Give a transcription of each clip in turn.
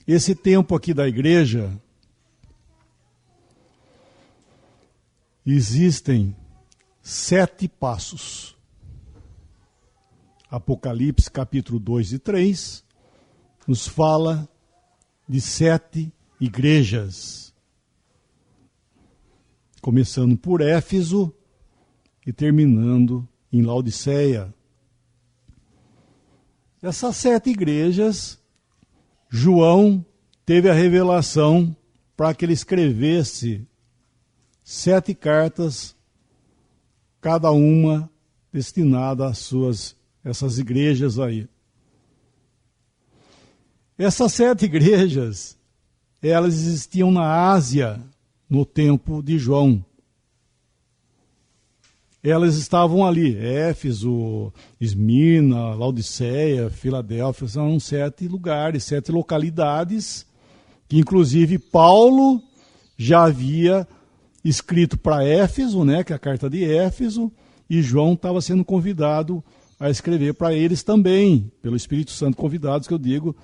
Esse tempo aqui da igreja, existem 7 passos. Apocalipse capítulo 2 e 3 nos fala de 7 igrejas, começando por Éfeso e terminando em Laodiceia. Essas 7 igrejas, João teve a revelação para que ele escrevesse 7 cartas, cada uma destinada às essas igrejas aí. Essas 7 igrejas, elas existiam na Ásia no tempo de João. Elas estavam ali, Éfeso, Esmirna, Laodiceia, Filadélfia, são 7 lugares, 7 localidades, que inclusive Paulo já havia escrito para Éfeso, né, que é a carta de Éfeso, e João estava sendo convidado a escrever para eles também, pelo Espírito Santo, convidados que eu digo,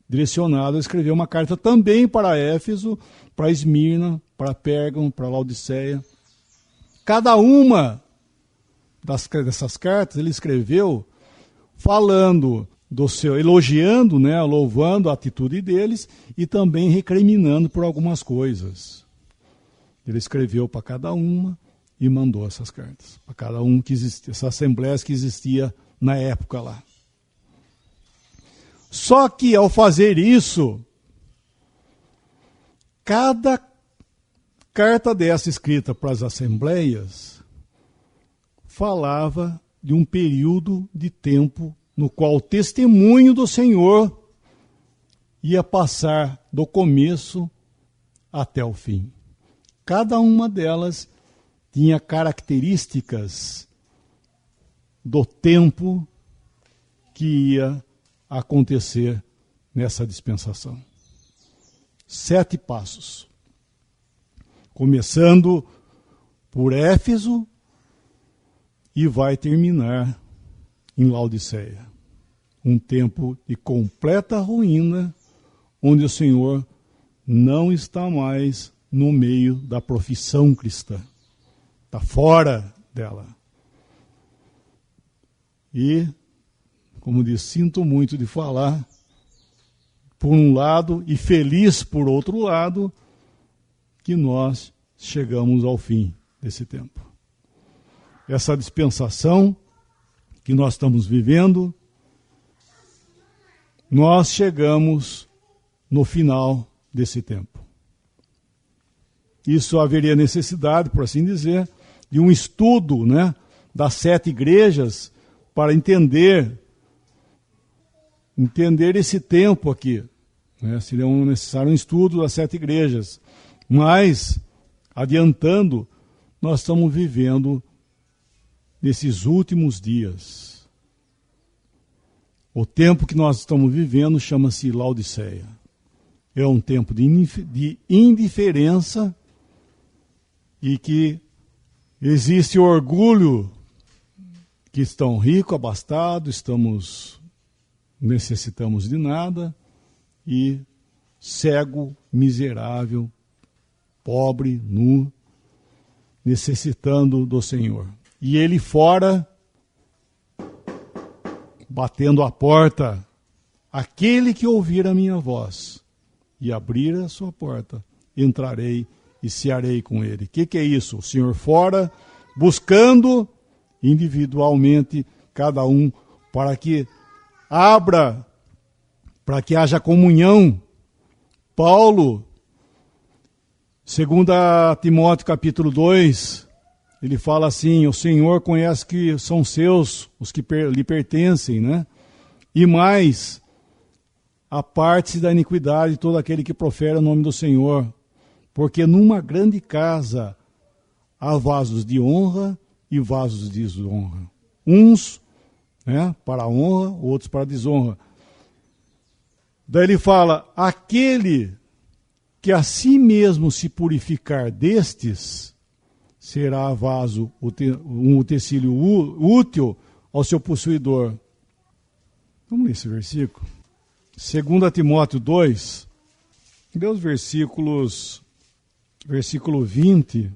direcionado a escrever uma carta também para Éfeso, para Esmirna, para Pérgamo, para Laodiceia. Cada uma dessas cartas ele escreveu falando elogiando, né, louvando a atitude deles e também recriminando por algumas coisas. Ele escreveu para cada uma e mandou essas cartas para cada um que existia, essas assembleias que existia na época lá. Só que ao fazer isso, cada carta dessa escrita para as assembleias falava de um período de tempo no qual o testemunho do Senhor ia passar do começo até o fim. Cada uma delas tinha características do tempo que ia acontecer nessa dispensação. 7 passos. Começando por Éfeso e vai terminar em Laodiceia. Um tempo de completa ruína, onde o Senhor não está mais no meio da profissão cristã. Está fora dela. E, como disse, sinto muito de falar, por um lado, e feliz por outro lado, que nós chegamos ao fim desse tempo. Essa dispensação que nós estamos vivendo, nós chegamos no final desse tempo. Isso haveria necessidade, por assim dizer, de um estudo, né, das 7 igrejas para entender esse tempo aqui. Né? Seria necessário um estudo das 7 igrejas. Mas, adiantando, nós estamos vivendo nesses últimos dias. O tempo que nós estamos vivendo chama-se Laodiceia. É um tempo de indiferença e que existe orgulho que estão ricos, abastados, necessitamos de nada, e cego, miserável, pobre, nu, necessitando do Senhor. E ele fora, batendo a porta, aquele que ouvir a minha voz e abrir a sua porta, entrarei e cearei com ele. O que é isso? O Senhor fora, buscando individualmente cada um, para que abra, para que haja comunhão. Paulo, 2 Timóteo capítulo 2, ele fala assim: o Senhor conhece que são seus, os que lhe pertencem, né? E mais, aparte-se da iniquidade de todo aquele que profere o nome do Senhor, porque numa grande casa há vasos de honra e vasos de desonra. Uns, né, para a honra, outros para a desonra. Daí ele fala: aquele que a si mesmo se purificar destes, será vaso, um utensílio útil ao seu possuidor. Vamos ler esse versículo. 2 Timóteo 2, Dê os versículo 20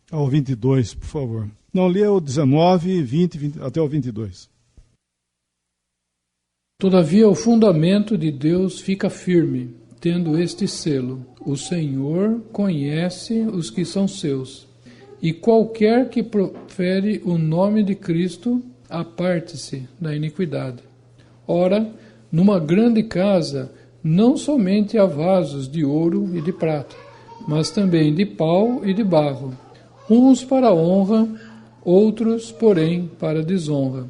ao 22, por favor. Não, lê o 19, 20 até o 22. Todavia o fundamento de Deus fica firme, tendo este selo: o Senhor conhece os que são seus, e qualquer que profere o nome de Cristo, aparte-se da iniquidade. Ora, numa grande casa, não somente há vasos de ouro e de prata, mas também de pau e de barro, uns para honra, outros, porém, para desonra.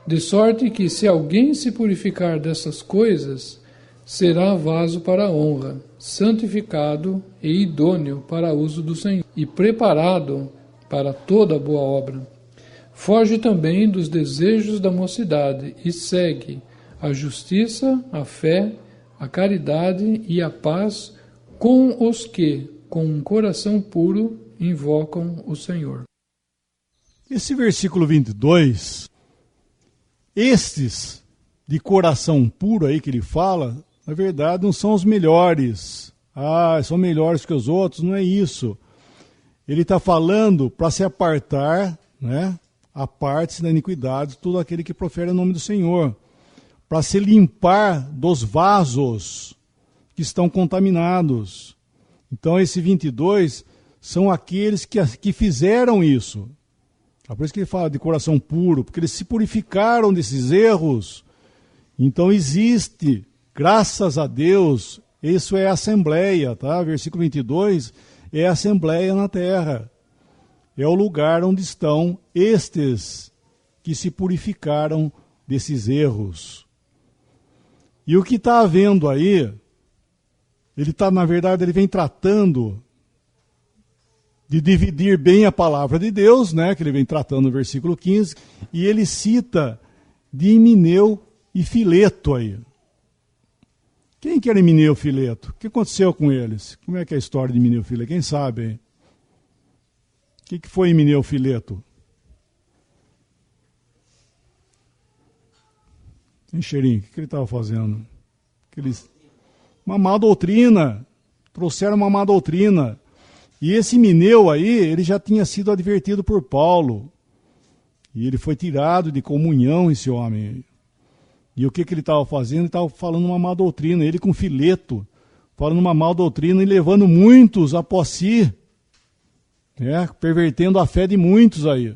De sorte que, se alguém se purificar dessas coisas, será vaso para honra, santificado e idôneo para uso do Senhor, e preparado para toda boa obra. Foge também dos desejos da mocidade e segue a justiça, a fé, a caridade e a paz com os que, com um coração puro, invocam o Senhor. Esse versículo 22, estes de coração puro aí que ele fala, na verdade não são os melhores. São melhores que os outros, não é isso. Ele está falando para se apartar, né? Aparte-se da iniquidade todo aquele que profere o nome do Senhor, para se limpar dos vasos que estão contaminados. Então esse 22 são aqueles que fizeram isso. É por isso que ele fala de coração puro, porque eles se purificaram desses erros. Então existe, graças a Deus, isso é assembleia, tá? Versículo 22 é assembleia na terra. É o lugar onde estão estes que se purificaram desses erros. E o que está havendo aí, na verdade, ele vem tratando de dividir bem a palavra de Deus, né, que ele vem tratando no versículo 15, e ele cita de Himeneu e Fileto aí. Quem que era Himeneu e Fileto? O que aconteceu com eles? Como é que é a história de Himeneu e Fileto? Quem sabe, hein? O que foi Himeneu e Fileto? Hein, Cheirinho? O que ele estava fazendo? Uma má doutrina. Trouxeram uma má doutrina. E esse Himeneu aí, ele já tinha sido advertido por Paulo. E ele foi tirado de comunhão, esse homem. E o que ele estava fazendo? Ele estava falando uma má doutrina. Ele com Fileto, falando uma má doutrina e levando muitos após si. Pervertendo a fé de muitos aí.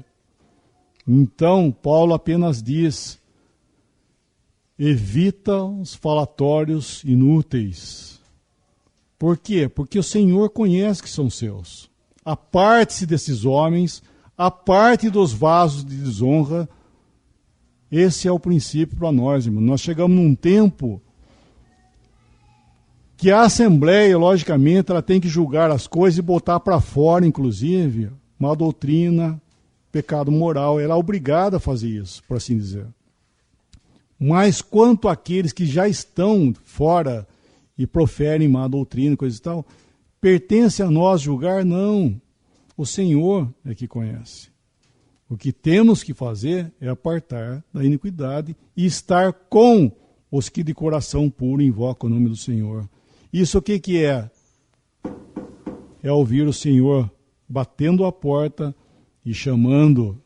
Então, Paulo apenas diz: evita os falatórios inúteis. Por quê? Porque o Senhor conhece que são seus. Aparte-se desses homens, aparte dos vasos de desonra. Esse é o princípio para nós, irmão. Nós chegamos num tempo que a Assembleia, logicamente, ela tem que julgar as coisas e botar para fora, inclusive, má doutrina, pecado moral. Ela é obrigada a fazer isso, por assim dizer. Mas quanto àqueles que já estão fora e proferem má doutrina, coisa e tal, pertence a nós julgar? Não. O Senhor é que conhece. O que temos que fazer é apartar da iniquidade e estar com os que de coração puro invocam o nome do Senhor. Isso o que é? É ouvir o Senhor batendo a porta e chamando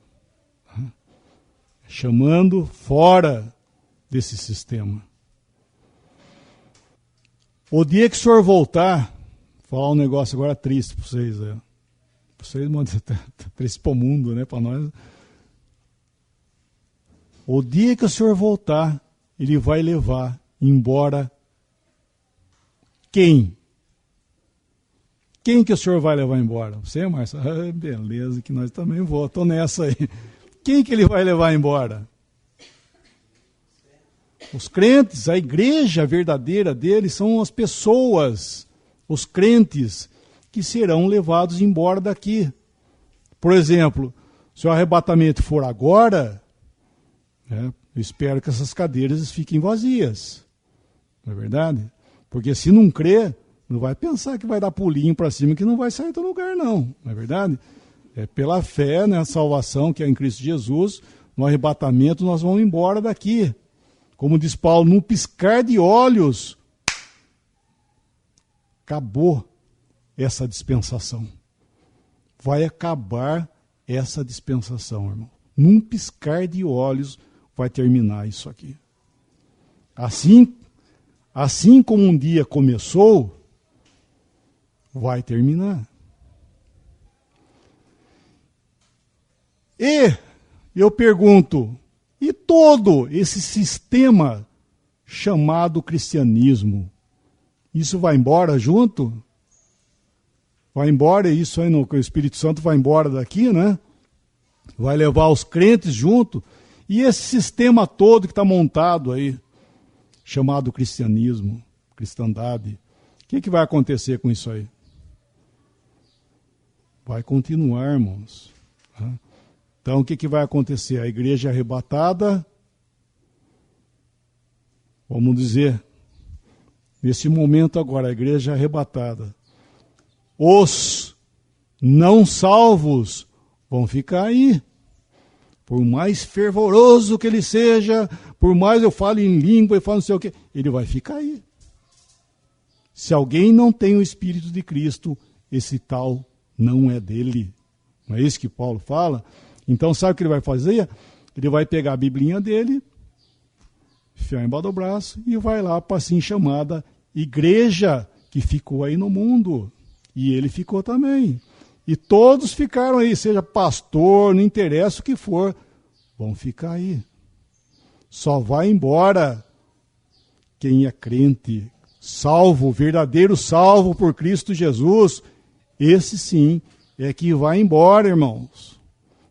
fora desse sistema. O dia que o Senhor voltar, vou falar um negócio agora triste para vocês. Para vocês, triste para o mundo, né? Para nós. O dia que o Senhor voltar, Ele vai levar embora quem? Quem que o Senhor vai levar embora? Você, Márcio? Beleza, que nós também vamos. Estou nessa aí. Quem que Ele vai levar embora? Os crentes, a igreja verdadeira deles são as pessoas, os crentes, que serão levados embora daqui. Por exemplo, se o arrebatamento for agora, eu espero que essas cadeiras fiquem vazias. Não é verdade? Porque se não crer, não vai pensar que vai dar pulinho para cima que não vai sair do lugar, não. Não é verdade? É pela fé, né, a salvação que é em Cristo Jesus, no arrebatamento nós vamos embora daqui. Como diz Paulo, num piscar de olhos, acabou essa dispensação. Vai acabar essa dispensação, irmão. Num piscar de olhos vai terminar isso aqui. Assim como um dia começou, vai terminar. E eu pergunto, e todo esse sistema chamado cristianismo, isso vai embora junto? Vai embora, isso aí, o Espírito Santo vai embora daqui, né? Vai levar os crentes junto. E esse sistema todo que está montado aí, chamado cristianismo, cristandade, o que vai acontecer com isso aí? Vai continuar, irmãos. Então, o que vai acontecer? A igreja arrebatada, vamos dizer, nesse momento agora, a igreja arrebatada. Os não salvos vão ficar aí. Por mais fervoroso que ele seja, por mais eu fale em língua e fale não sei o quê, ele vai ficar aí. Se alguém não tem o Espírito de Cristo, esse tal não é dele. Não é isso que Paulo fala? Então sabe o que ele vai fazer? Ele vai pegar a biblinha dele, enfiar embaixo do braço e vai lá para a assim chamada igreja que ficou aí no mundo. E ele ficou também. E todos ficaram aí, seja pastor, não interessa o que for, vão ficar aí. Só vai embora quem é crente, salvo, verdadeiro salvo por Cristo Jesus. Esse sim é que vai embora, irmãos.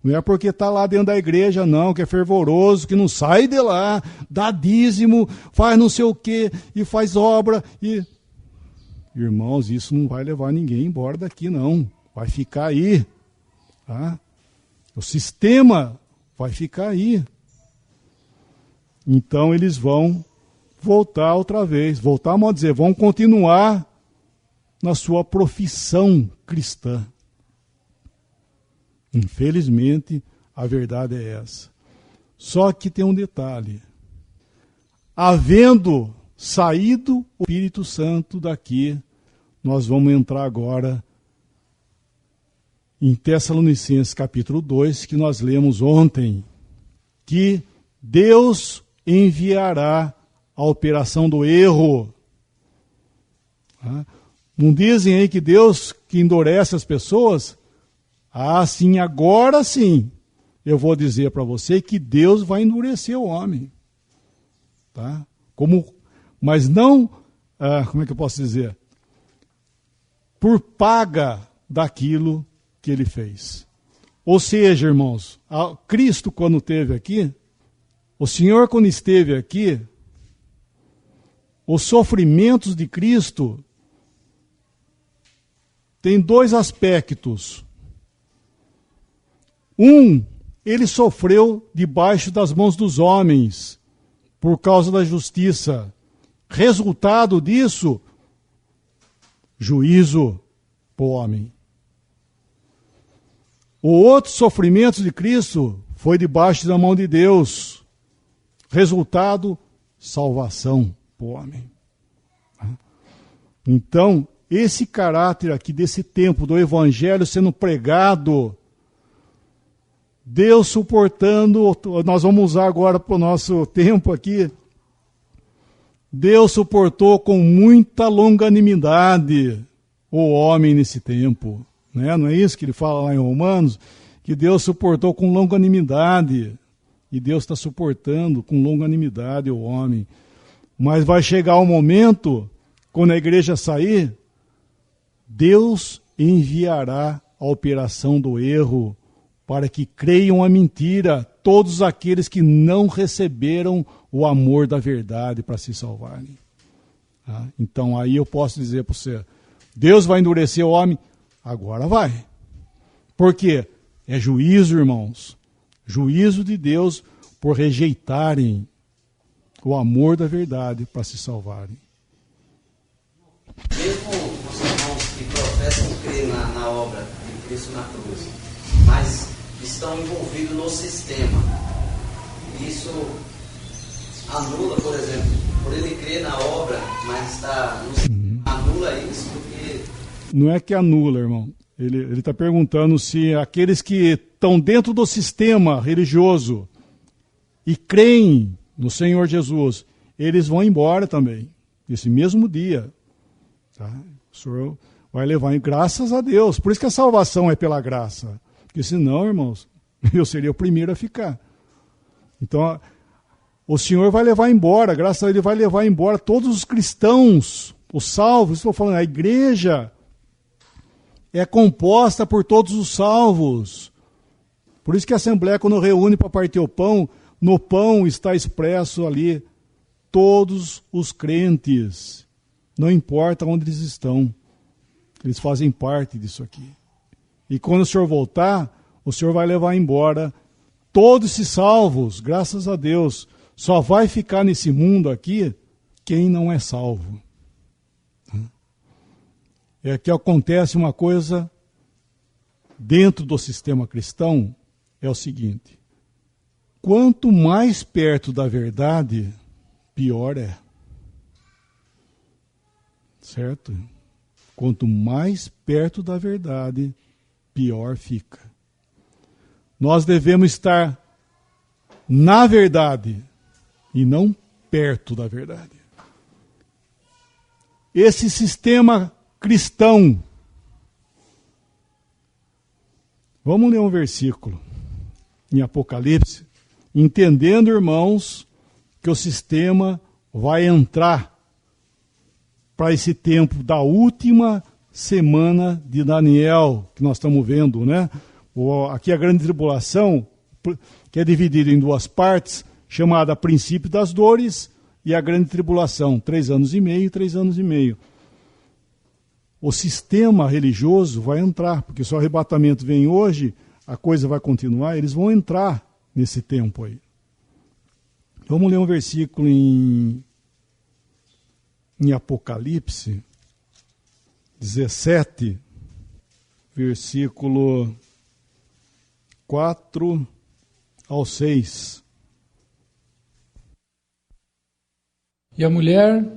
Não é porque está lá dentro da igreja, não, que é fervoroso, que não sai de lá, dá dízimo, faz não sei o quê, e faz obra. Irmãos, isso não vai levar ninguém embora daqui, não. Vai ficar aí. Tá? O sistema vai ficar aí. Então eles vão voltar outra vez. Voltar, vamos dizer, vão continuar na sua profissão cristã. Infelizmente, a verdade é essa. Só que tem um detalhe. Havendo saído o Espírito Santo daqui, nós vamos entrar agora em Tessalonicenses capítulo 2, que nós lemos ontem, que Deus enviará a operação do erro. Não dizem aí que Deus que endurece as pessoas? Sim, agora sim, eu vou dizer para você que Deus vai endurecer o homem. Tá? Mas não, como é que eu posso dizer? Por paga daquilo que ele fez. Ou seja, irmãos, Cristo quando esteve aqui, o Senhor quando esteve aqui, os sofrimentos de Cristo tem dois aspectos. Ele sofreu debaixo das mãos dos homens, por causa da justiça. Resultado disso, juízo para o homem. O outro sofrimento de Cristo foi debaixo da mão de Deus. Resultado, salvação para o homem. Então, esse caráter aqui desse tempo do Evangelho sendo pregado, Deus suportando, nós vamos usar agora para o nosso tempo aqui, Deus suportou com muita longanimidade o homem nesse tempo. Não é isso que ele fala lá em Romanos? Que Deus suportou com longanimidade. E Deus está suportando com longanimidade o homem. Mas vai chegar um momento, quando a igreja sair, Deus enviará a operação do erro para que creiam a mentira todos aqueles que não receberam o amor da verdade para se salvarem. Então aí eu posso dizer para você, Deus vai endurecer o homem? Agora vai. Por quê? É juízo, irmãos. Juízo de Deus por rejeitarem o amor da verdade para se salvarem. Mesmo os irmãos que professam crer na obra de Cristo na cruz, mas estão envolvidos no sistema, isso anula, por exemplo, por ele crer na obra, mas está no sistema, anula isso, porque Não é que anula, irmão. Ele está perguntando se aqueles que estão dentro do sistema religioso e creem no Senhor Jesus, eles vão embora também, nesse mesmo dia. Tá? O Senhor vai levar em graças a Deus. Por isso que a salvação é pela graça. Porque senão, irmãos, eu seria o primeiro a ficar. Então, o Senhor vai levar embora, graças a Ele vai levar embora todos os cristãos, os salvos. Estou falando, a igreja é composta por todos os salvos. Por isso que a Assembleia, quando reúne para partir o pão, no pão está expresso ali todos os crentes. Não importa onde eles estão. Eles fazem parte disso aqui. E quando o Senhor voltar, o Senhor vai levar embora todos esses salvos, graças a Deus. Só vai ficar nesse mundo aqui quem não é salvo. É que acontece uma coisa dentro do sistema cristão, é o seguinte: quanto mais perto da verdade, pior é. Certo? Quanto mais perto da verdade, pior fica. Nós devemos estar na verdade e não perto da verdade. Esse sistema cristão. Vamos ler um versículo em Apocalipse, entendendo, irmãos, que o sistema vai entrar para esse tempo da última semana de Daniel, que nós estamos vendo, né? Aqui a grande tribulação, que é dividida em duas partes, chamada Princípio das Dores e a grande tribulação, 3 anos e meio, 3 anos e meio. O sistema religioso vai entrar, porque se o arrebatamento vem hoje, a coisa vai continuar, eles vão entrar nesse tempo aí. Vamos ler um versículo em Apocalipse 17, versículo 4 ao 6. E a mulher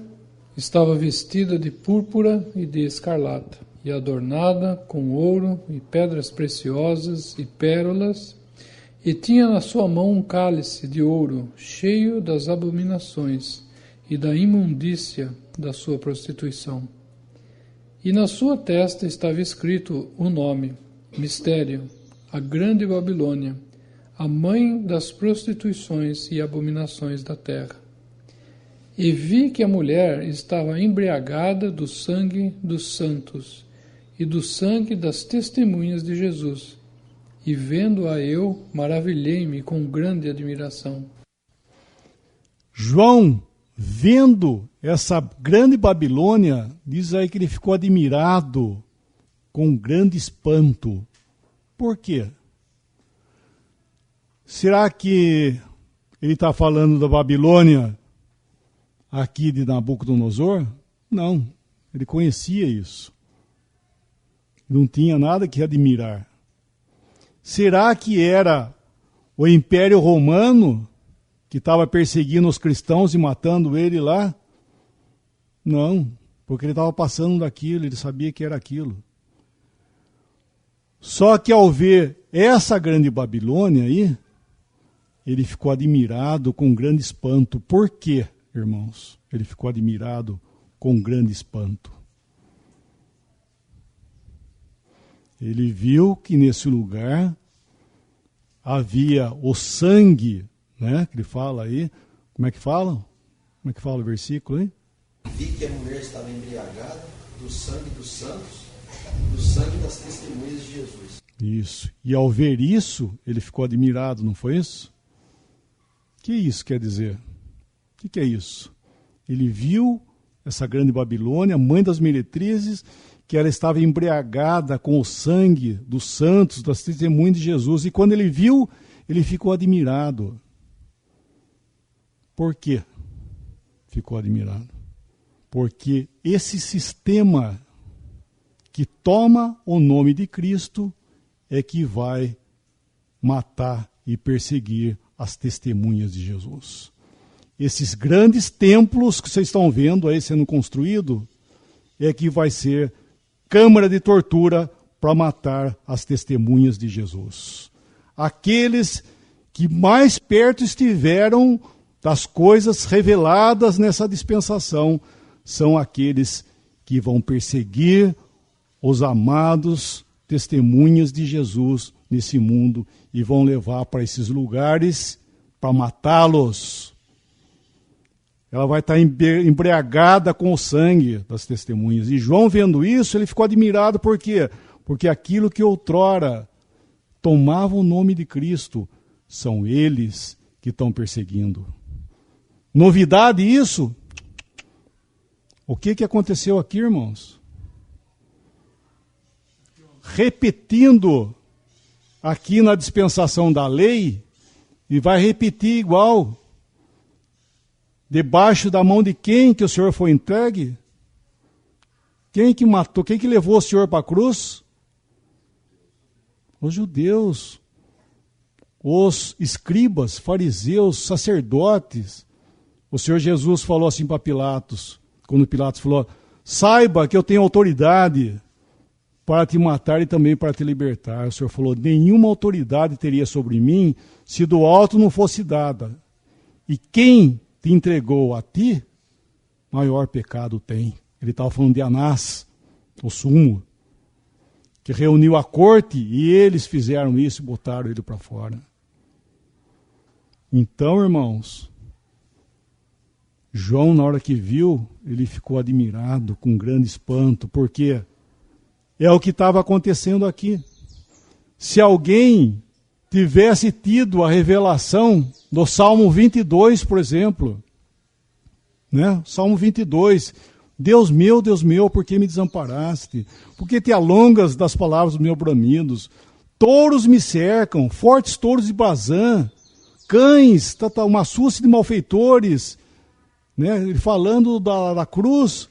estava vestida de púrpura e de escarlata, e adornada com ouro e pedras preciosas e pérolas, e tinha na sua mão um cálice de ouro, cheio das abominações e da imundícia da sua prostituição. E na sua testa estava escrito o nome, Mistério, a Grande Babilônia, a mãe das prostituições e abominações da terra. E vi que a mulher estava embriagada do sangue dos santos e do sangue das testemunhas de Jesus. E vendo-a eu, maravilhei-me com grande admiração. João, vendo essa grande Babilônia, diz aí que ele ficou admirado com grande espanto. Por quê? Será que ele está falando da Babilônia aqui de Nabucodonosor? Não, ele conhecia isso. Não tinha nada que admirar. Será que era o Império Romano que estava perseguindo os cristãos e matando ele lá? Não, porque ele estava passando daquilo, ele sabia que era aquilo. Só que ao ver essa grande Babilônia aí, ele ficou admirado com grande espanto. Por quê, irmãos? Ele ficou admirado com grande espanto. Ele viu que nesse lugar havia o sangue, né, que ele fala aí. Como é que fala? Como é que fala o versículo aí? Vi que a mulher estava embriagada do sangue dos santos, do sangue das testemunhas de Jesus. Isso. E ao ver isso, ele ficou admirado, não foi isso? O que isso quer dizer? O que é isso? Ele viu essa grande Babilônia, mãe das meretrizes, que ela estava embriagada com o sangue dos santos, das testemunhas de Jesus. E quando ele viu, ele ficou admirado. Por quê? Ficou admirado. Porque esse sistema que toma o nome de Cristo é que vai matar e perseguir as testemunhas de Jesus. Esses grandes templos que vocês estão vendo aí sendo construídos é que vai ser câmara de tortura para matar as testemunhas de Jesus. Aqueles que mais perto estiveram das coisas reveladas nessa dispensação são aqueles que vão perseguir os amados testemunhas de Jesus nesse mundo e vão levar para esses lugares para matá-los. Ela vai estar embriagada com o sangue das testemunhas. E João, vendo isso, ele ficou admirado. Por quê? Porque aquilo que outrora tomava o nome de Cristo, são eles que estão perseguindo. Novidade isso? O que aconteceu aqui, irmãos? Repetindo aqui na dispensação da lei, e vai repetir igual. Debaixo da mão de quem que o Senhor foi entregue? Quem que matou? Quem que levou o Senhor para a cruz? Os judeus, os escribas, fariseus, sacerdotes. O Senhor Jesus falou assim para Pilatos, quando Pilatos falou: saiba que eu tenho autoridade para te matar e também para te libertar. O Senhor falou: nenhuma autoridade teria sobre mim se do alto não fosse dada. E quem te entregou a ti, maior pecado tem. Ele estava falando de Anás, o sumo, que reuniu a corte e eles fizeram isso e botaram ele para fora. Então, irmãos, João, na hora que viu, ele ficou admirado, com grande espanto, porque é o que estava acontecendo aqui. Se alguém tivesse tido a revelação do Salmo 22, por exemplo, né? Salmo 22, Deus meu, por que me desamparaste? Por que te alongas das palavras dos meus bramidos? Touros me cercam, fortes touros de Bazã, cães, uma suce de malfeitores, né? Ele falando da cruz.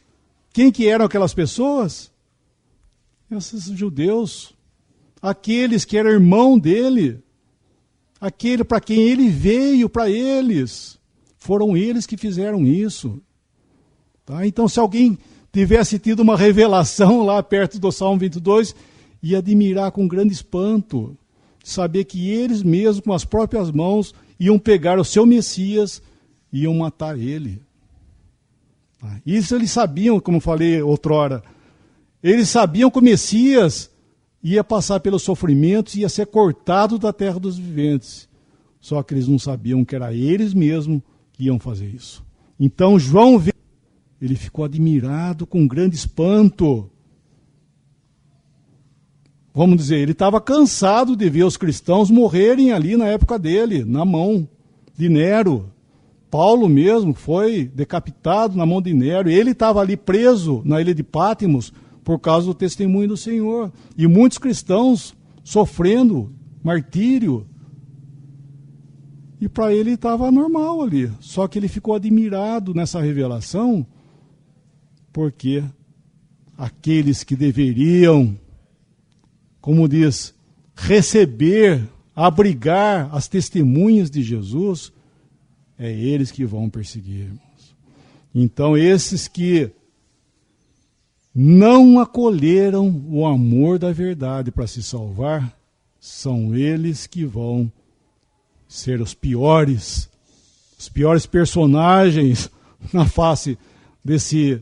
Quem que eram aquelas pessoas? Esses judeus, aqueles que eram irmão dele, aquele para quem ele veio, para eles, foram eles que fizeram isso. Tá? Então, se alguém tivesse tido uma revelação lá perto do Salmo 22, ia admirar com grande espanto, saber que eles mesmos, com as próprias mãos, iam pegar o seu Messias e iam matar ele. Tá? Isso eles sabiam, como falei outrora, eles sabiam que o Messias ia passar pelos sofrimentos e ia ser cortado da terra dos viventes. Só que eles não sabiam que era eles mesmos que iam fazer isso. Então João, ele ficou admirado com grande espanto. Vamos dizer, ele estava cansado de ver os cristãos morrerem ali na época dele, na mão de Nero. Paulo mesmo foi decapitado na mão de Nero. Ele estava ali preso na ilha de Pátimos por causa do testemunho do Senhor. E muitos cristãos sofrendo martírio. E para ele estava normal ali. Só que ele ficou admirado nessa revelação, porque aqueles que deveriam, como diz, receber, abrigar as testemunhas de Jesus, é eles que vão perseguir, irmãos. Então, esses que não acolheram o amor da verdade para se salvar, são eles que vão ser os piores personagens na face desse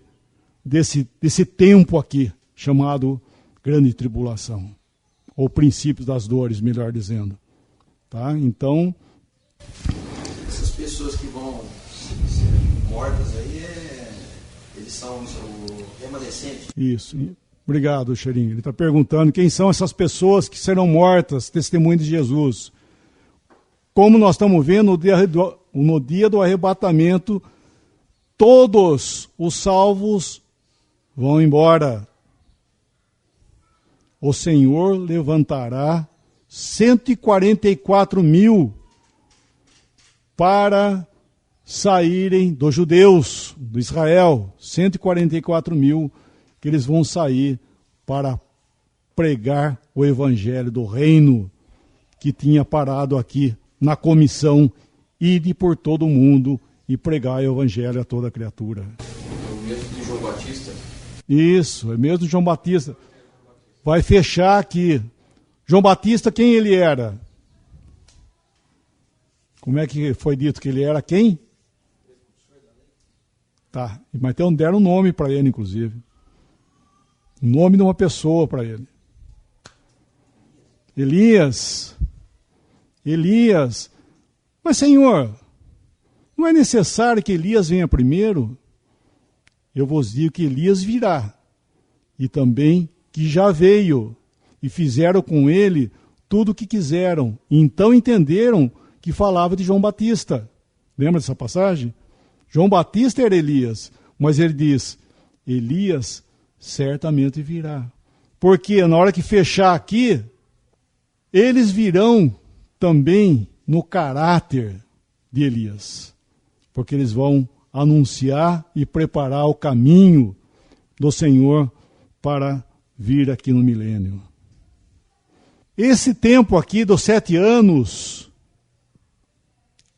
tempo aqui, chamado Grande Tribulação, ou princípios das dores, melhor dizendo. Tá? Então, essas pessoas que vão ser mortas aí, eles são o remanescente. Isso. Obrigado, Xerinho. Ele está perguntando quem são essas pessoas que serão mortas, testemunho de Jesus. Como nós estamos vendo, no dia do arrebatamento, todos os salvos vão embora. O Senhor levantará 144 mil para saírem dos judeus, do Israel. 144 mil que eles vão sair para pregar o evangelho do reino que tinha parado aqui na comissão, ide por todo o mundo e pregar o evangelho a toda criatura. O mesmo de João Batista. Isso, é mesmo João Batista. Vai fechar aqui. João Batista, quem ele era? Como é que foi dito que ele era quem? Tá, mas deram um nome para ele, inclusive. O nome de uma pessoa para ele. Elias. Mas, Senhor, não é necessário que Elias venha primeiro? Eu vos digo que Elias virá, e também que já veio, e fizeram com ele tudo o que quiseram. E então entenderam que falava de João Batista. Lembra dessa passagem? João Batista era Elias, mas ele diz, Elias certamente virá. Porque na hora que fechar aqui, eles virão também no caráter de Elias. Porque eles vão anunciar e preparar o caminho do Senhor para vir aqui no milênio. Esse tempo aqui dos 7 anos,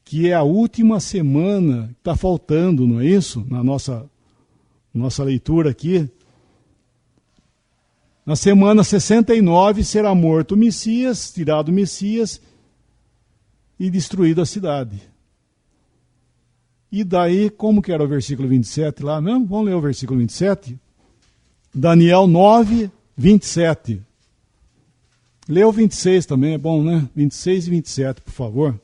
que é a última semana que está faltando, não é isso? Na nossa leitura aqui. Na semana 69 será morto o Messias, tirado o Messias e destruída a cidade. E daí, como que era o versículo 27 lá mesmo? Vamos ler o versículo 27? Daniel 9, 27. Lê o 26 também, é bom, né? 26 e 27, por favor.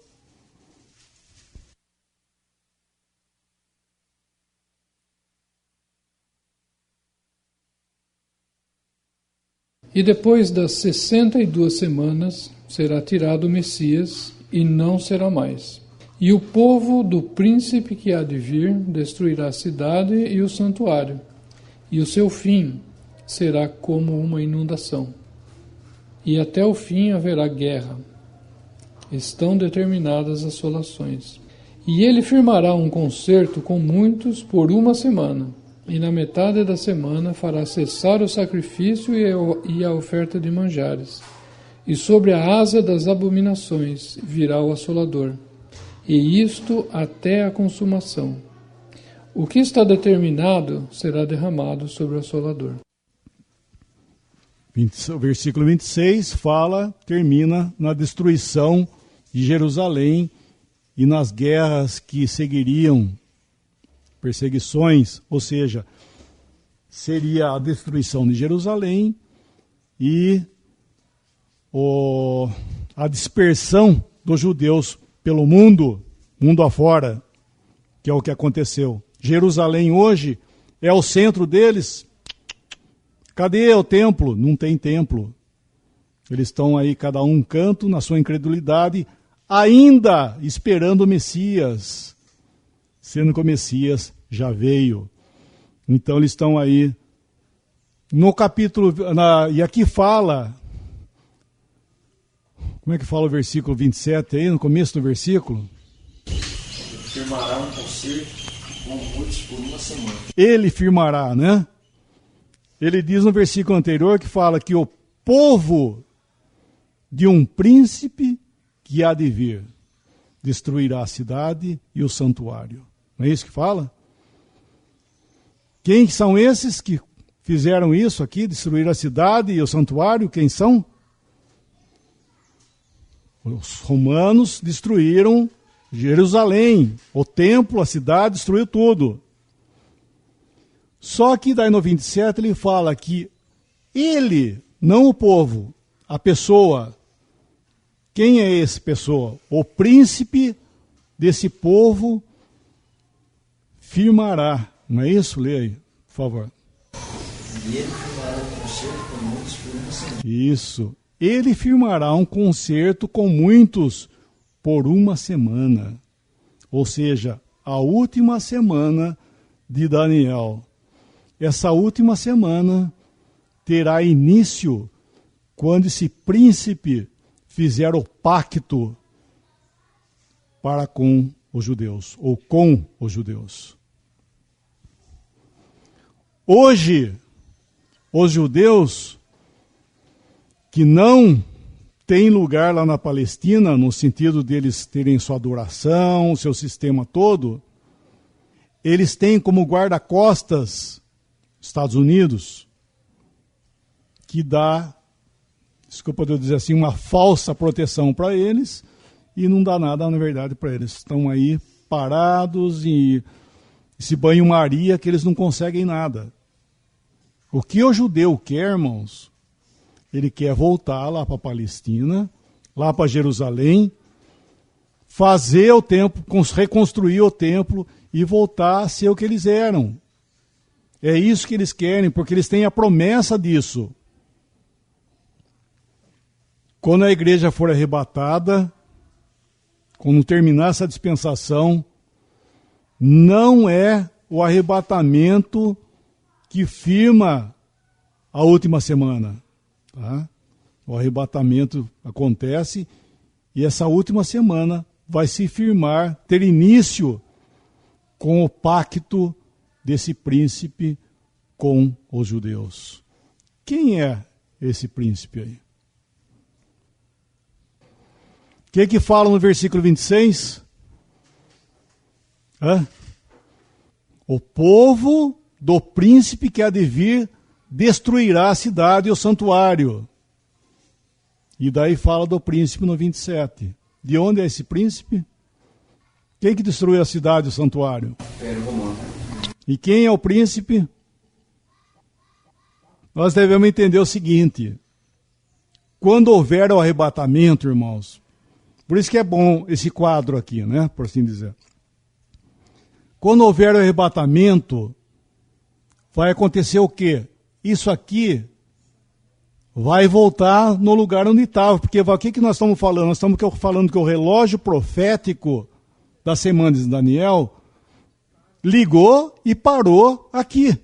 E depois das 62 semanas será tirado o Messias e não será mais. E o povo do príncipe que há de vir destruirá a cidade e o santuário, e o seu fim será como uma inundação. E até o fim haverá guerra. Estão determinadas as assolações. E ele firmará um concerto com muitos por 1 semana, e na metade da semana fará cessar o sacrifício e a oferta de manjares. E sobre a asa das abominações virá o assolador. E isto até a consumação. O que está determinado será derramado sobre o assolador. O versículo 26 termina na destruição de Jerusalém e nas guerras que seguiriam, perseguições, ou seja, seria a destruição de Jerusalém e a dispersão dos judeus pelo mundo afora, que é o que aconteceu. Jerusalém hoje é o centro deles. Cadê o templo? Não tem templo. Eles estão aí, cada um canto, na sua incredulidade, ainda esperando o Messias, sendo que o Messias já veio. Então eles estão aí. No capítulo, e aqui fala, como é que fala o versículo 27 aí, no começo do versículo? Firmará um concerto com muitos por 1 semana. Ele firmará, né? Ele diz no versículo anterior que fala que o povo de um príncipe que há de vir destruirá a cidade e o santuário. Não é isso que fala? Quem são esses que fizeram isso aqui, destruir a cidade e o santuário? Quem são? Os romanos destruíram Jerusalém, o templo, a cidade, destruiu tudo. Só que daí no 27 ele fala que ele, não o povo, a pessoa, quem é essa pessoa? O príncipe desse povo firmará. Não é isso? Lê aí, por favor. E ele firmará um concerto com muitos por 1 semana. Isso. Ele firmará um concerto com muitos por 1 semana. Ou seja, a última semana de Daniel. Essa última semana terá início quando esse príncipe fizer o pacto para com os judeus, ou com os judeus. Hoje, os judeus que não têm lugar lá na Palestina, no sentido deles terem sua adoração, seu sistema todo, eles têm como guarda-costas Estados Unidos, que dá, desculpa eu dizer assim, uma falsa proteção para eles e não dá nada, na verdade, para eles. Estão aí parados e esse banho-maria que eles não conseguem nada. O que o judeu quer, irmãos, ele quer voltar lá para a Palestina, lá para Jerusalém, fazer o templo, reconstruir o templo e voltar a ser o que eles eram. É isso que eles querem, porque eles têm a promessa disso. Quando a igreja for arrebatada, quando terminar essa dispensação, não é o arrebatamento que firma a última semana. Tá? O arrebatamento acontece e essa última semana vai se firmar, ter início com o pacto desse príncipe com os judeus. Quem é esse príncipe aí? O que fala no versículo 26? O povo do príncipe que há de vir destruirá a cidade e o santuário. E daí fala do príncipe no 27. De onde é esse príncipe? Quem que destruiu a cidade e o santuário? E quem é o príncipe? Nós devemos entender o seguinte: quando houver o arrebatamento, irmãos, por isso que é bom esse quadro aqui, né, por assim dizer. Quando houver o arrebatamento, vai acontecer o quê? Isso aqui vai voltar no lugar onde estava. Porque o que nós estamos falando? Nós estamos falando que o relógio profético das semanas de Daniel ligou e parou aqui.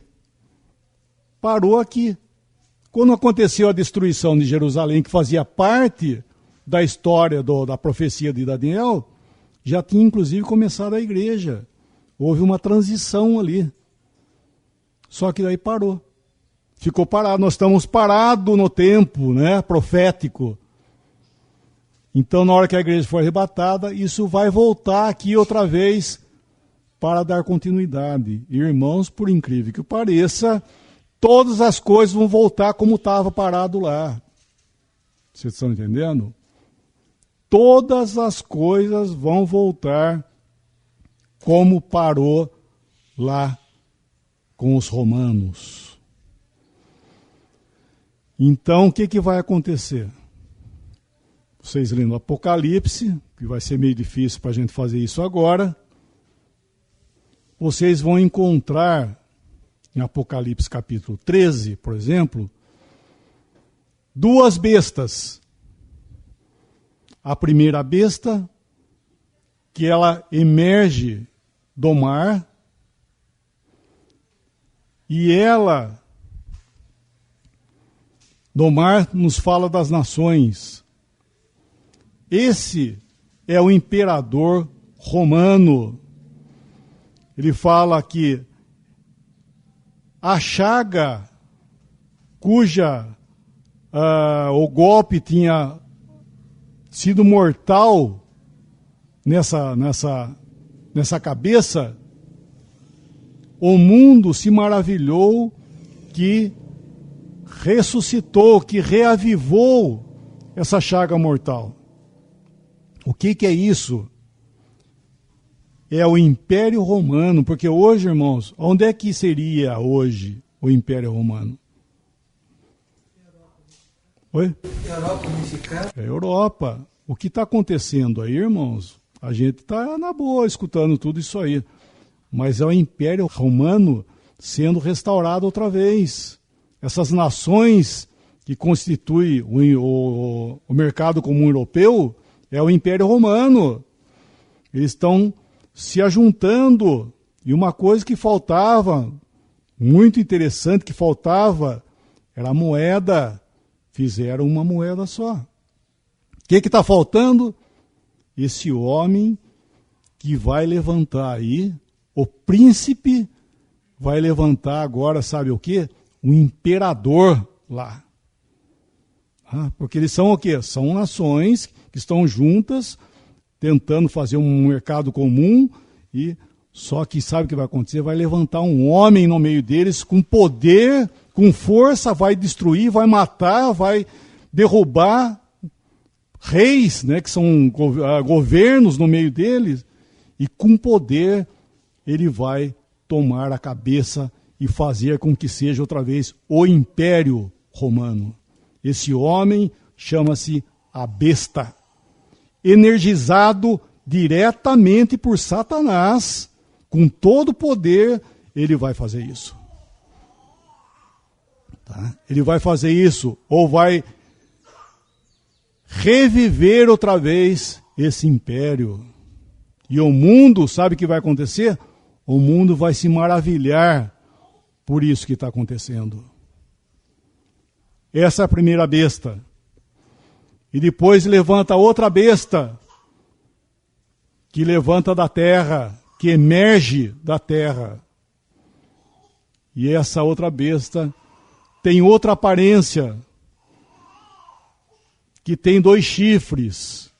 Parou aqui. Quando aconteceu a destruição de Jerusalém, que fazia parte da história da profecia de Daniel, já tinha inclusive começado a igreja. Houve uma transição ali. Só que daí parou. Ficou parado. Nós estamos parados no tempo, né, profético. Então, na hora que a igreja for arrebatada, isso vai voltar aqui outra vez para dar continuidade. Irmãos, por incrível que pareça, todas as coisas vão voltar como estava parado lá. Vocês estão entendendo? Todas as coisas vão voltar como parou lá com os romanos. Então, o que vai acontecer? Vocês lendo o Apocalipse, que vai ser meio difícil para a gente fazer isso agora, vocês vão encontrar, em Apocalipse capítulo 13, por exemplo, duas bestas. A primeira besta, que ela emerge do mar, e ela, do mar, nos fala das nações. Esse é o imperador romano. Ele fala que a chaga cuja o golpe tinha sido mortal nessa cabeça, o mundo se maravilhou que ressuscitou, que reavivou essa chaga mortal. O que é isso? É o Império Romano, porque hoje, irmãos, onde é que seria hoje o Império Romano? Oi? Europa unificada. É Europa. O que está acontecendo aí, irmãos? A gente está na boa escutando tudo isso aí. Mas é o Império Romano sendo restaurado outra vez. Essas nações que constituem o mercado comum europeu é o Império Romano. Eles estão se ajuntando. E uma coisa que faltava, muito interessante que faltava, era a moeda. Fizeram uma moeda só. O que está faltando? Esse homem que vai levantar aí, o príncipe vai levantar agora, sabe o quê? O imperador lá. Porque eles são o quê? São nações que estão juntas, tentando fazer um mercado comum, e Só que sabe o que vai acontecer? Vai levantar um homem no meio deles com poder, com força, vai destruir, vai matar, vai derrubar reis, né, que são governos no meio deles, e com poder ele vai tomar a cabeça e fazer com que seja outra vez o Império Romano. Esse homem chama-se a besta, energizado diretamente por Satanás, com todo o poder, ele vai fazer isso. Tá? Ele vai fazer isso, ou vai reviver outra vez esse império. E o mundo, sabe o que vai acontecer? O mundo vai se maravilhar por isso que está acontecendo. Essa é a primeira besta. E depois levanta outra besta, que levanta da terra, que emerge da terra. E essa outra besta tem outra aparência, que tem 2 chifres,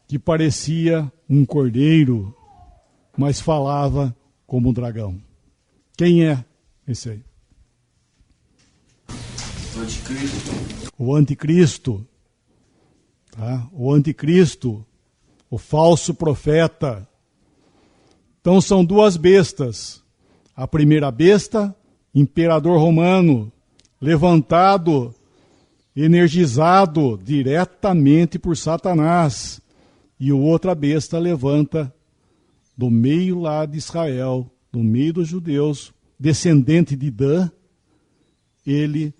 que parecia um cordeiro, mas falava como um dragão. Quem é esse aí? O anticristo. O anticristo. Tá? O anticristo, o falso profeta. Então são 2 bestas. A primeira besta, imperador romano, levantado, energizado diretamente por Satanás. E o outra besta levanta do meio lá de Israel, do meio dos judeus, descendente de Dan, ele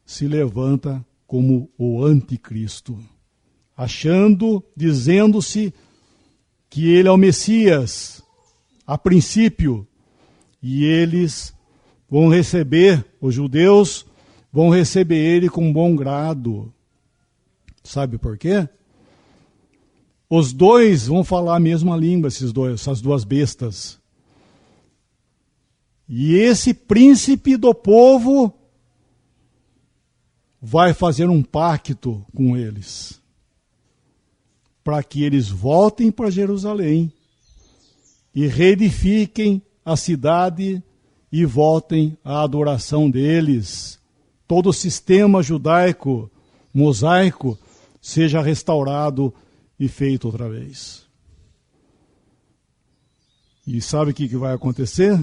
se levanta como o anticristo, dizendo-se que ele é o Messias, a princípio, e eles vão receber, os judeus vão receber ele com bom grado. Sabe por quê? Os 2 vão falar a mesma língua, essas 2 bestas. E esse príncipe do povo vai fazer um pacto com eles, para que eles voltem para Jerusalém e reedifiquem a cidade e voltem à adoração deles. Todo o sistema judaico, mosaico, seja restaurado e feito outra vez. E sabe o que vai acontecer?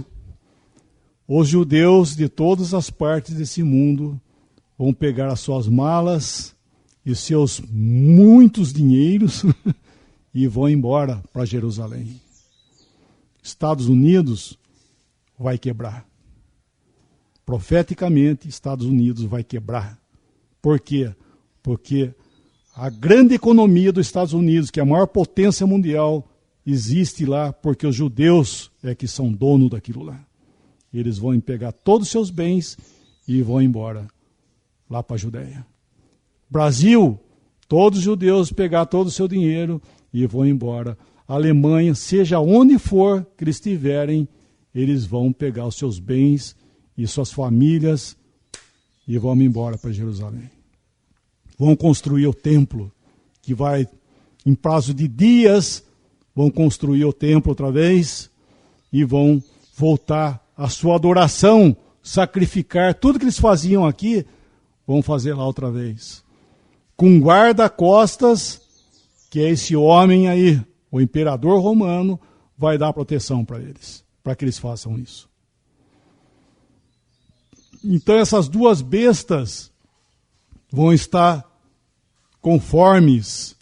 Os judeus de todas as partes desse mundo vão pegar as suas malas e seus muitos dinheiros e vão embora para Jerusalém. Estados Unidos vai quebrar. Profeticamente, Estados Unidos vai quebrar. Por quê? Porque a grande economia dos Estados Unidos, que é a maior potência mundial, existe lá porque os judeus é que são dono daquilo lá. Eles vão pegar todos os seus bens e vão embora lá para a Judéia. Brasil, todos os judeus pegar todo o seu dinheiro e vão embora. Alemanha, seja onde for que eles estiverem, eles vão pegar os seus bens e suas famílias e vão embora para Jerusalém. Vão construir o templo, que vai, em prazo de dias, vão construir o templo outra vez e vão voltar à sua adoração, sacrificar tudo que eles faziam aqui, vão fazer lá outra vez. Com guarda-costas, que é esse homem aí, o imperador romano, vai dar proteção para eles, para que eles façam isso. Então essas 2 bestas vão estar conformes.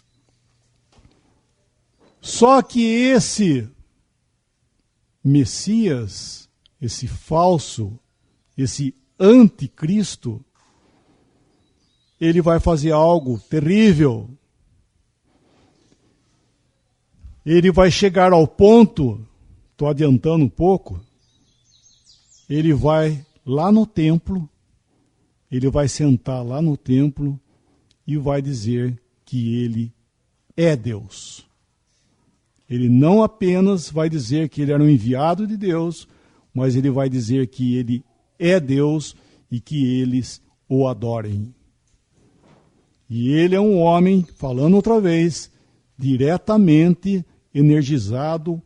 Só que esse Messias, esse falso, esse anticristo, ele vai fazer algo terrível. Ele vai chegar ao ponto, estou adiantando um pouco, ele vai lá no templo, ele vai sentar lá no templo e vai dizer que ele é Deus. Ele não apenas vai dizer que ele era um enviado de Deus, mas ele vai dizer que ele é Deus e que eles o adorem. E ele é um homem, falando outra vez, diretamente energizado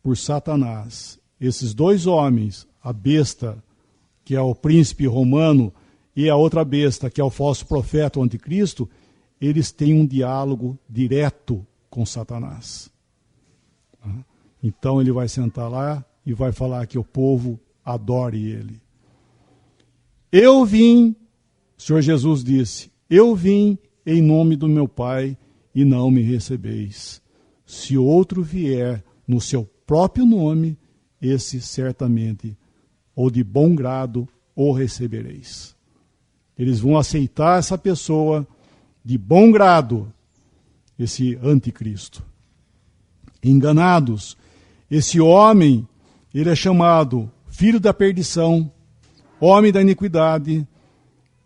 por Satanás. Esses dois homens, a besta, que é o príncipe romano, e a outra besta, que é o falso profeta, o anticristo, eles têm um diálogo direto com Satanás. Então ele vai sentar lá e vai falar que o povo adore ele. Eu vim, o Senhor Jesus disse, eu vim em nome do meu Pai e não me recebeis. Se outro vier no seu próprio nome, esse certamente, ou de bom grado, o recebereis. Eles vão aceitar essa pessoa de bom grado, esse anticristo. Enganados, esse homem, ele é chamado filho da perdição, homem da iniquidade,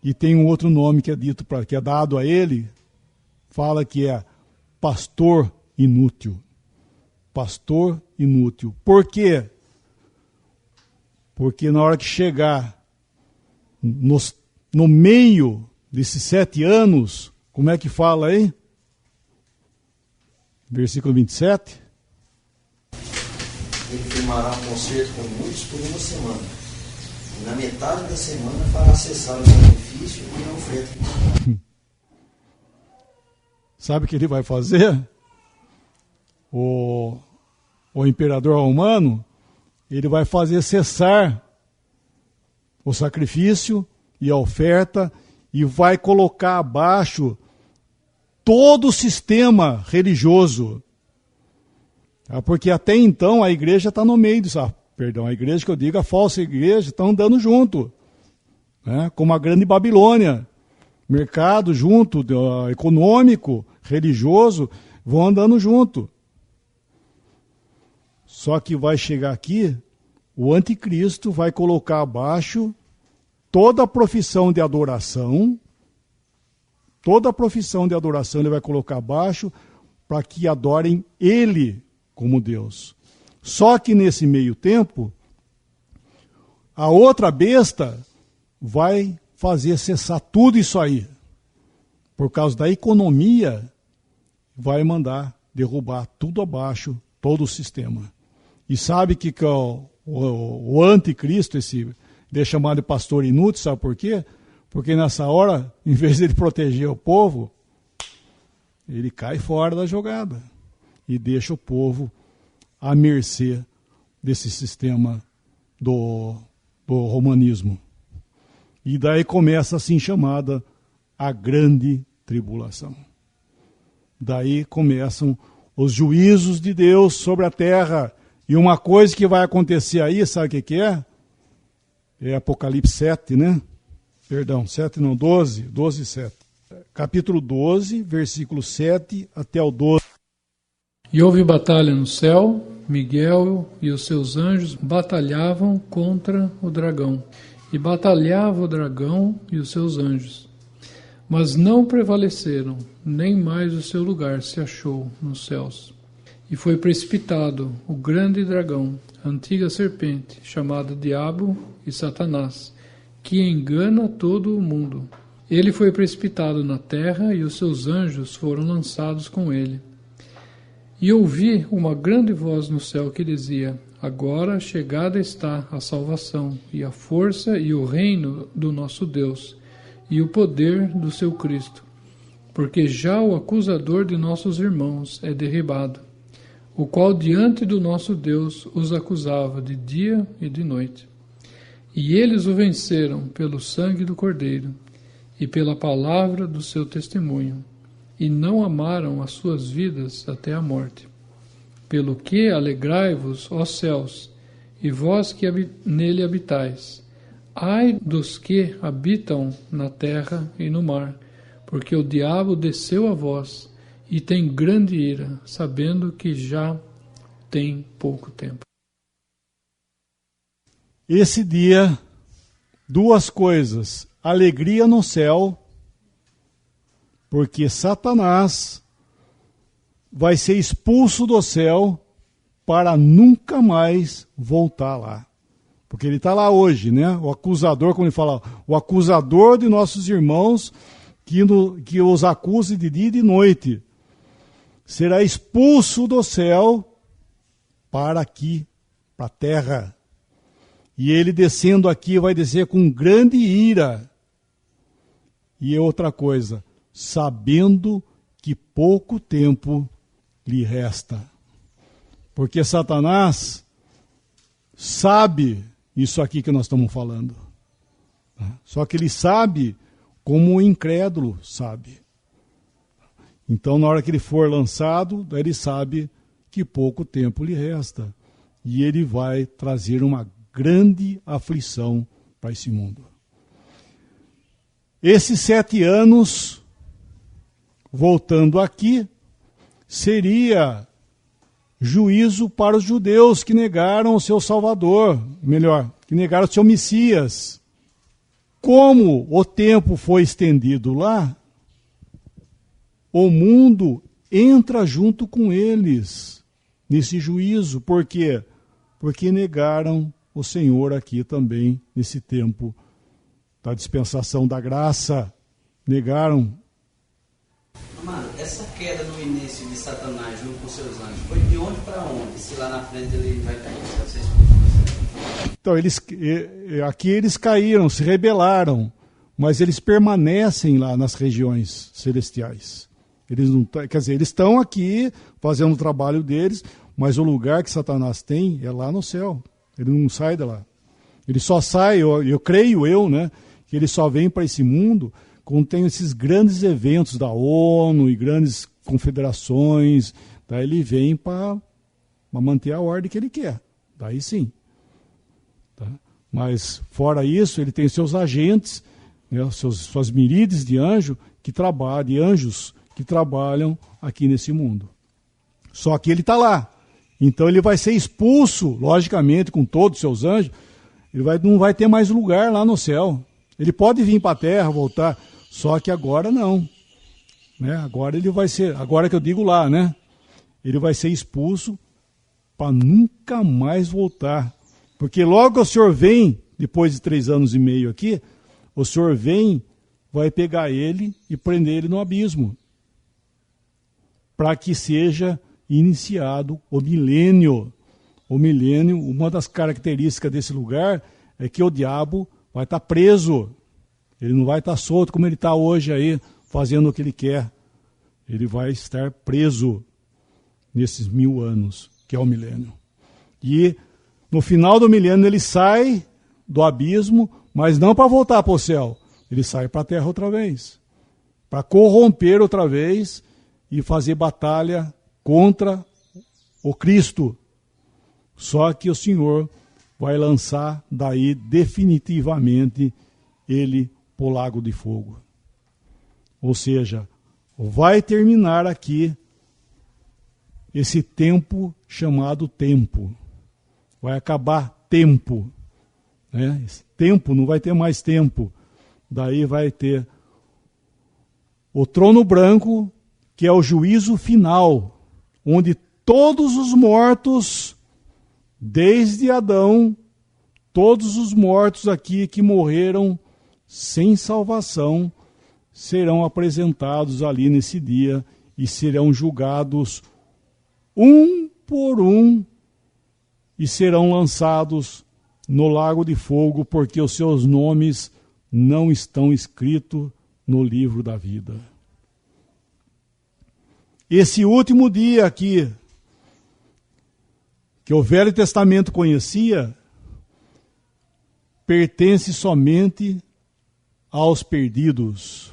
e tem um outro nome que é dito, que é dado a ele, fala que é pastor inútil. Pastor inútil. Por quê? Porque na hora que chegar no meio desses 7 anos, como é que fala aí? Versículo 27. Ele firmará um concerto com muitos por uma semana. E na metade da semana fará cessar o sacrifício e a oferta. Sabe o que ele vai fazer? O imperador romano, ele vai fazer cessar o sacrifício e a oferta e vai colocar abaixo todo o sistema religioso. Porque até então a igreja está no meio disso. A igreja que eu digo, a falsa igreja, estão andando junto. Né? Como a grande Babilônia. Mercado junto, econômico, religioso, vão andando junto. Só que vai chegar aqui, o anticristo vai colocar abaixo toda a profissão de adoração, ele vai colocar abaixo para que adorem ele como Deus. Só que nesse meio tempo, a outra besta vai fazer cessar tudo isso aí. Por causa da economia, vai mandar derrubar tudo abaixo, todo o sistema. E sabe que o anticristo, ele é chamado de pastor inútil, sabe por quê? Porque nessa hora, em vez de ele proteger o povo, ele cai fora da jogada e deixa o povo à mercê desse sistema do romanismo. E daí começa assim chamada a grande tribulação. Daí começam os juízos de Deus sobre a terra. E uma coisa que vai acontecer aí, sabe o que é? É Apocalipse 7, né? Perdão, 7 não, 12, 7. Capítulo 12, versículo 7 até o 12. E houve batalha no céu, Miguel e os seus anjos batalhavam contra o dragão. E batalhava o dragão e os seus anjos. Mas não prevaleceram, nem mais o seu lugar se achou nos céus. E foi precipitado o grande dragão, a antiga serpente, chamada Diabo e Satanás, que engana todo o mundo. Ele foi precipitado na terra e os seus anjos foram lançados com ele. E ouvi uma grande voz no céu que dizia: agora chegada está a salvação, e a força e o reino do nosso Deus, e o poder do seu Cristo, porque já o acusador de nossos irmãos é derribado, o qual diante do nosso Deus os acusava de dia e de noite. E eles o venceram pelo sangue do Cordeiro e pela palavra do seu testemunho, e não amaram as suas vidas até a morte. Pelo que alegrai-vos, ó céus, e vós que nele habitais. Ai dos que habitam na terra e no mar, porque o diabo desceu a vós e tem grande ira, sabendo que já tem pouco tempo. Esse dia, duas coisas: alegria no céu, porque Satanás vai ser expulso do céu para nunca mais voltar lá. Porque ele está lá hoje, né? O acusador, como ele fala, o acusador de nossos irmãos que os acusa de dia e de noite. será expulso do céu para aqui, para a terra. E ele descendo aqui vai descer com grande ira. E outra coisa, sabendo que pouco tempo lhe resta. Porque Satanás sabe isso aqui que nós estamos falando. Só que ele sabe como o incrédulo sabe. Então, na hora que ele for lançado, ele sabe que pouco tempo lhe resta. E ele vai trazer uma grande aflição para esse mundo. Esses 7 anos, voltando aqui, seria juízo para os judeus que negaram o seu Salvador, melhor, que negaram o seu Messias. Como o tempo foi estendido lá, o mundo entra junto com eles nesse juízo. Por quê? Porque negaram o Senhor aqui também, nesse tempo da dispensação da graça. Negaram. Mano, essa queda no início de Satanás junto com seus anjos, foi de onde para onde? Se lá na frente ele vai cair, vocês... Então, aqui eles caíram, se rebelaram, mas eles permanecem lá nas regiões celestiais. Eles não, quer dizer, eles estão aqui fazendo o trabalho deles, mas o lugar que Satanás tem é lá no céu. Ele não sai de lá. Ele só sai, eu creio, né, que ele só vem para esse mundo quando tem esses grandes eventos da ONU e grandes confederações. Daí ele vem para manter a ordem que ele quer. Daí sim. Tá? Mas, fora isso, ele tem seus agentes, né, suas miríades de anjos que trabalham aqui nesse mundo. Só que ele está lá. Então ele vai ser expulso, logicamente, com todos os seus anjos. Ele não vai ter mais lugar lá no céu. Ele pode vir para a terra, voltar, só que agora não. Né? Agora ele vai ser, agora que eu digo lá, né? Ele vai ser expulso para nunca mais voltar. Porque logo o Senhor vem, depois de 3 anos e meio aqui, o Senhor vem, vai pegar ele e prender ele no abismo. Para que seja iniciado o milênio. O milênio, uma das características desse lugar é que o diabo vai estar preso. Ele não vai estar solto como ele está hoje aí, fazendo o que ele quer. Ele vai estar preso nesses 1000 anos, que é o milênio. E no final do milênio ele sai do abismo, mas não para voltar para o céu. Ele sai para a terra outra vez. Para corromper outra vez e fazer batalha contra o Cristo. Só que o Senhor vai lançar daí definitivamente ele para o lago de fogo. Ou seja, vai terminar aqui esse tempo chamado tempo. Vai acabar tempo. Né? Esse tempo, não vai ter mais tempo. Daí vai ter o trono branco, que é o juízo final, onde todos os mortos, desde Adão, todos os mortos aqui que morreram sem salvação, serão apresentados ali nesse dia e serão julgados um por um e serão lançados no lago de fogo, porque os seus nomes não estão escritos no livro da vida. Esse último dia aqui, que o Velho Testamento conhecia, pertence somente aos perdidos.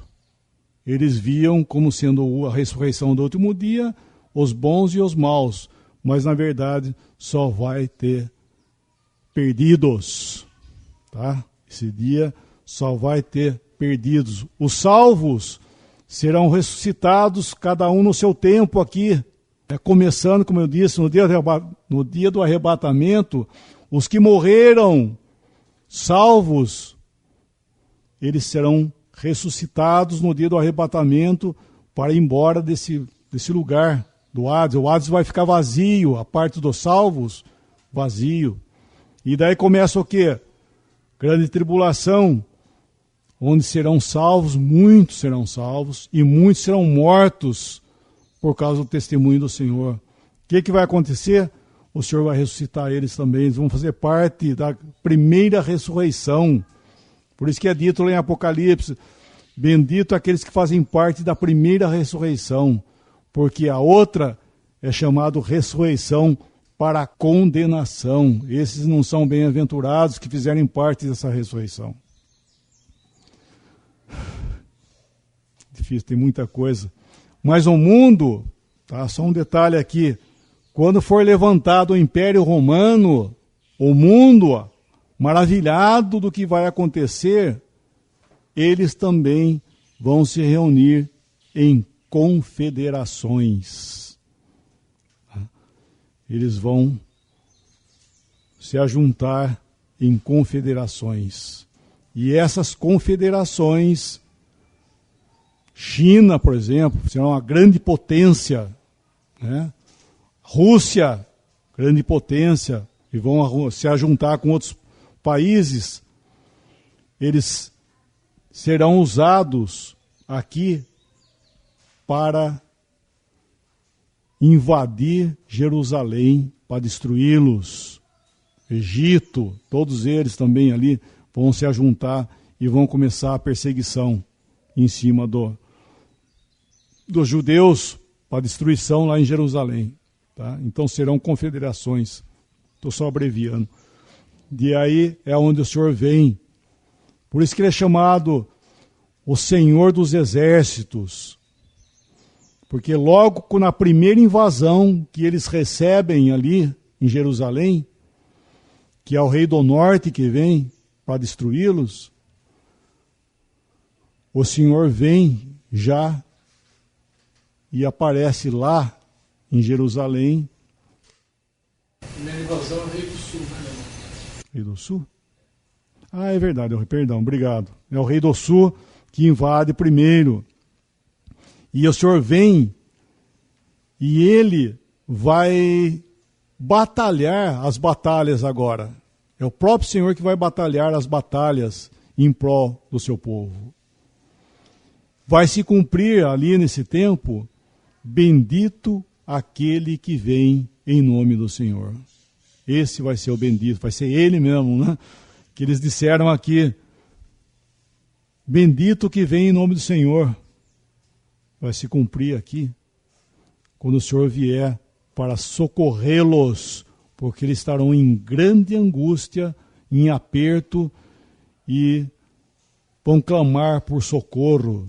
Eles viam como sendo a ressurreição do último dia, os bons e os maus, mas na verdade só vai ter perdidos. Tá? Esse dia só vai ter perdidos. Os salvos serão ressuscitados, cada um no seu tempo aqui. Começando, como eu disse, no dia do arrebatamento, os que morreram salvos, eles serão ressuscitados no dia do arrebatamento para ir embora desse lugar do Hades. O Hades vai ficar vazio, a parte dos salvos, vazio. E daí começa o quê? Grande tribulação, onde serão salvos, muitos serão salvos, e muitos serão mortos por causa do testemunho do Senhor. O que vai acontecer? O Senhor vai ressuscitar eles também. Eles vão fazer parte da primeira ressurreição. Por isso que é dito lá em Apocalipse, bendito aqueles que fazem parte da primeira ressurreição, porque a outra é chamada ressurreição para a condenação. Esses não são bem-aventurados que fizerem parte dessa ressurreição. Difícil, tem muita coisa. Mas o mundo, tá? Só um detalhe aqui, quando for levantado o Império Romano, o mundo, maravilhado do que vai acontecer, eles também vão se reunir em confederações. Eles vão se ajuntar em confederações. E essas confederações, China, por exemplo, será uma grande potência, né? Rússia, grande potência, e vão se ajuntar com outros países. Eles serão usados aqui para invadir Jerusalém, para destruí-los. Egito, todos eles também ali vão se ajuntar e vão começar a perseguição em cima dos judeus, para destruição lá em Jerusalém. Tá? Então serão confederações. Estou só abreviando. De aí é onde o Senhor vem. Por isso que ele é chamado o Senhor dos Exércitos. Porque logo na primeira invasão que eles recebem ali em Jerusalém, que é o rei do norte que vem para destruí-los, o Senhor vem já e aparece lá em Jerusalém. Primeira invasão é o rei do sul, né? Rei do sul? Ah, é verdade, perdão, obrigado. É o rei do sul que invade primeiro. E o Senhor vem e ele vai batalhar as batalhas agora. É o próprio Senhor que vai batalhar as batalhas em prol do seu povo. Vai se cumprir ali nesse tempo, bendito aquele que vem em nome do Senhor. Esse vai ser o bendito, vai ser ele mesmo, né? Que eles disseram aqui, bendito que vem em nome do Senhor. Vai se cumprir aqui, quando o Senhor vier para socorrê-los, porque eles estarão em grande angústia, em aperto, e vão clamar por socorro,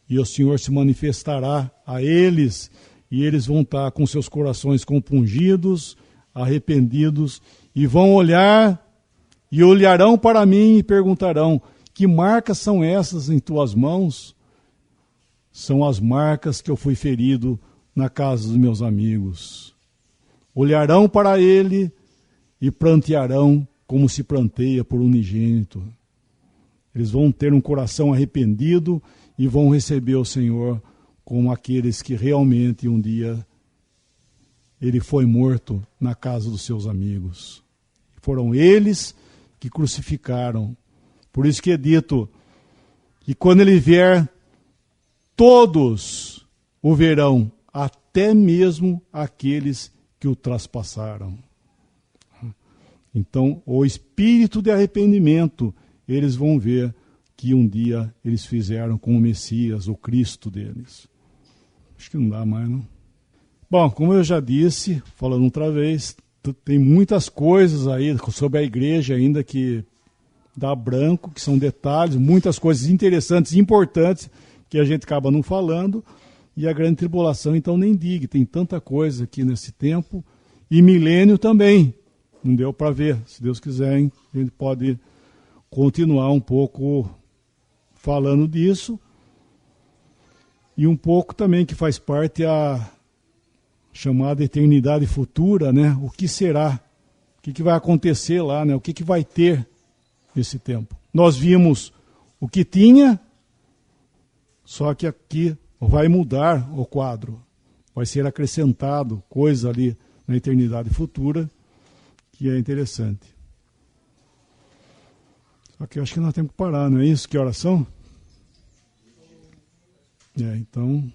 e o Senhor se manifestará a eles, e eles vão estar com seus corações compungidos, arrependidos, e vão olhar, e olharão para mim e perguntarão, que marcas são essas em tuas mãos? São as marcas que eu fui ferido na casa dos meus amigos. Olharão para ele e prantearão como se pranteia por unigênito. Eles vão ter um coração arrependido e vão receber o Senhor como aqueles que realmente um dia ele foi morto na casa dos seus amigos. Foram eles que crucificaram. Por isso que é dito que quando ele vier, todos o verão, até mesmo aqueles que o traspassaram. Então, o espírito de arrependimento, eles vão ver que um dia eles fizeram com o Messias, o Cristo deles. Acho que não dá mais, não? Bom, como eu já disse, falando outra vez, tem muitas coisas aí sobre a igreja ainda que dá branco, que são detalhes, muitas coisas interessantes e importantes que a gente acaba não falando, e a grande tribulação, então nem diga, tem tanta coisa aqui nesse tempo, e milênio também, não deu para ver, se Deus quiser, hein? A gente pode continuar um pouco falando disso, e um pouco também que faz parte a chamada eternidade futura, né? O que será, o que vai acontecer lá, né? O que vai ter nesse tempo. Nós vimos o que tinha, só que aqui vai mudar o quadro. Vai ser acrescentado coisa ali na eternidade futura, que é interessante. Só que eu acho que nós temos que parar, não é isso? Que horas são? Então...